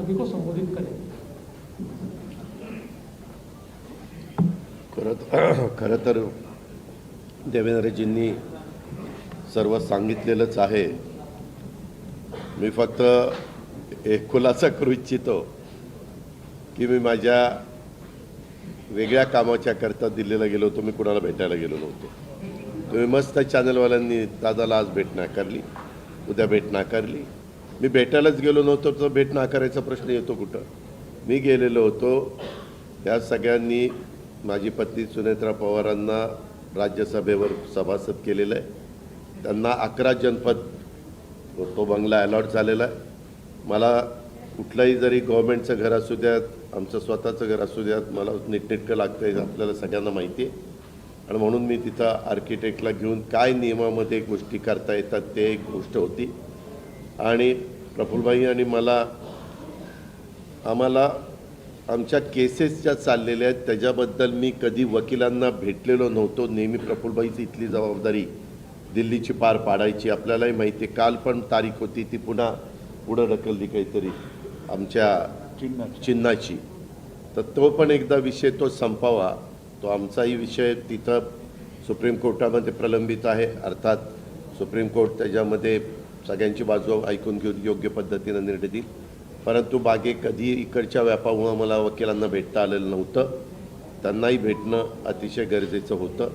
सभी को संबोधित करें। खरं तर देवेंद्रजींनी सर्व सांगितलेलंच आहे। मी फक्त एक खुलासा करू इच्छितो की मी माझ्या वेगळ्या कामाच्या करता दिल्लीला गेलो होतो, मी कुणाला भेटायला गेलो नव्हतो। तुम्ही मस्त चॅनलवाल्यांनी दादाला आज भेट नाकारली, उद्या भेट नाकारली। मी भेटायलाच गेलो नव्हतो तर भेट नाकारायचा प्रश्न येतो कुठं? मी गेलेलो होतो, त्या सगळ्यांनी माझी पत्नी सुनेत्रा पवारांना राज्यसभेवर सभासद केलेलं आहे। त्यांना 11 जनपद तो बंगला अलॉट झालेला आहे। मला कुठलाही जरी गव्हर्नमेंटचं घर असू द्यात, आमचं स्वतःचं घर असू द्यात, मला नीटनेटकं लागतं आहे, आपल्याला सगळ्यांना माहिती आहे। आणि म्हणून मी तिथं आर्किटेक्टला घेऊन काय नियमामध्ये गोष्टी करता येतात ते एक गोष्ट होती। आणि प्रफुल्लभाई आणि आम्हाला आमच्या केसेस ज्या चाललेल्या आहेत त्याच्याबद्दल मी कधी वकिलांना भेटलेलो नव्हतो। नेहमी प्रफुल्लभाईची इथली जबाबदारी दिल्लीची पार पाडायची। आपल्यालाही माहिती आहे, काल पण तारीख होती ती पुन्हा पुढं ढकलली काहीतरी आमच्या चिन्हाची, तर तो पण एकदा विषय तो संपावा। तो आमचाही विषय तिथं सुप्रीम कोर्टामध्ये प्रलंबित आहे। अर्थात सुप्रीम कोर्ट त्याच्यामध्ये सगळ्यांची बाजू ऐकून घेऊन योग्य पद्धतीने निर्णय देईल। परंतु बागे कधी इकडच्या व्यापामुळे मला वकिलांना भेटता आलेलं नव्हतं, त्यांनाही भेटणं अतिशय गरजेचं होतं।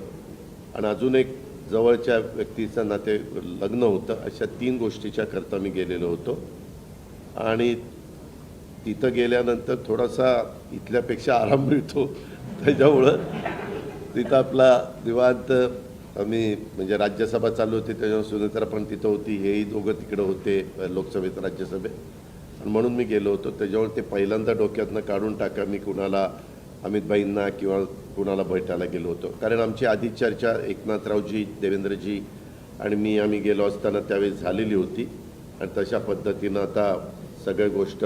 आणि अजून एक जवळच्या व्यक्तीचं नाते लग्न होतं, अशा 3 गोष्टीच्या करता मी गेलेलो होतो। आणि तिथं गेल्यानंतर थोडासा इथल्यापेक्षा आराम मिळतो, त्याच्यामुळं तिथं आपला निवांत आम्ही म्हणजे राज्यसभा चालू होती, त्याच्यावर सुनेत्रा पण तिथं होती, हेही दोघं तिकडं होते लोकसभेत राज्यसभेत, आणि म्हणून मी गेलो होतो। त्याच्यामुळे ते पहिल्यांदा डोक्यातनं काढून टाका मी कुणाला अमितभाईंना किंवा कुणाला भेटायला गेलो होतो। कारण आमची आधी चर्चा एकनाथरावजी, देवेंद्रजी आणि आम्ही गेलो असताना त्यावेळी झालेली होती। आणि तशा पद्धतीनं आता सगळ्या गोष्ट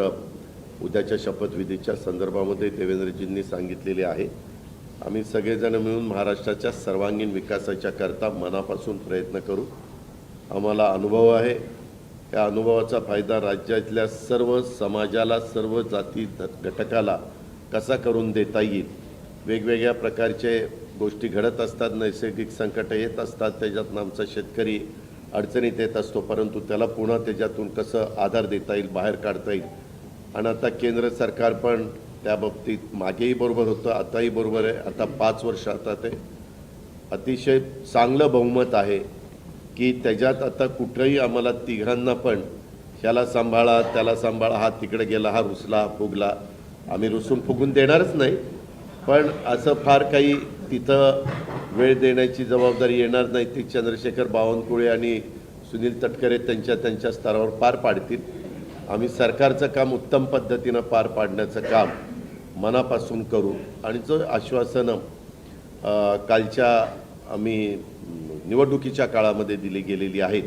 उद्याच्या शपथविधीच्या संदर्भामध्ये देवेंद्रजींनी सांगितलेली आहे। आम्ही सगळेजण मिळून महाराष्ट्राच्या सर्वांगीण विकासाच्या करता मनापासून प्रयत्न करू। आम्हाला अनुभव आहे, त्या अनुभवाचा फायदा राज्यातल्या सर्व समाजाला, सर्व जाती घटकाला कसा करून देता येईल। वेगवेगळ्या प्रकारचे गोष्टी घडत असतात, नैसर्गिक संकट येत असतात, त्याच्यातून आमचा शेतकरी अडचणीत येत असतो, परंतु त्याला पुन्हा त्याच्यातून कसं आधार देता येईल, बाहेर काढता येईल। आणि आता केंद्र सरकार पण त्या बाबतीत मागेही बरोबर होतं, आताही बरोबर आहे। आता 5 वर्ष आता ते अतिशय चांगलं बहुमत आहे की त्याच्यात आता कुठंही आम्हाला तिघांना पण ह्याला सांभाळा, त्याला सांभाळा, हा तिकडे गेला, हा रुसला, हा फुगला, आम्ही रुसून फुगून देणारच नाही, पण असं फार काही तिथं वेळ देण्याची जबाबदारी येणार नाही। ती चंद्रशेखर बावनकुळे आणि सुनील तटकरे त्यांच्या स्तरावर पार पाडतील। आम्ही सरकारचं काम उत्तम पद्धतीनं पार पाडण्याचं काम मनापासून करू। आणि जो आश्वासनं कालच्या आम्ही निवडणुकीच्या काळामध्ये दिली गेलेली आहेत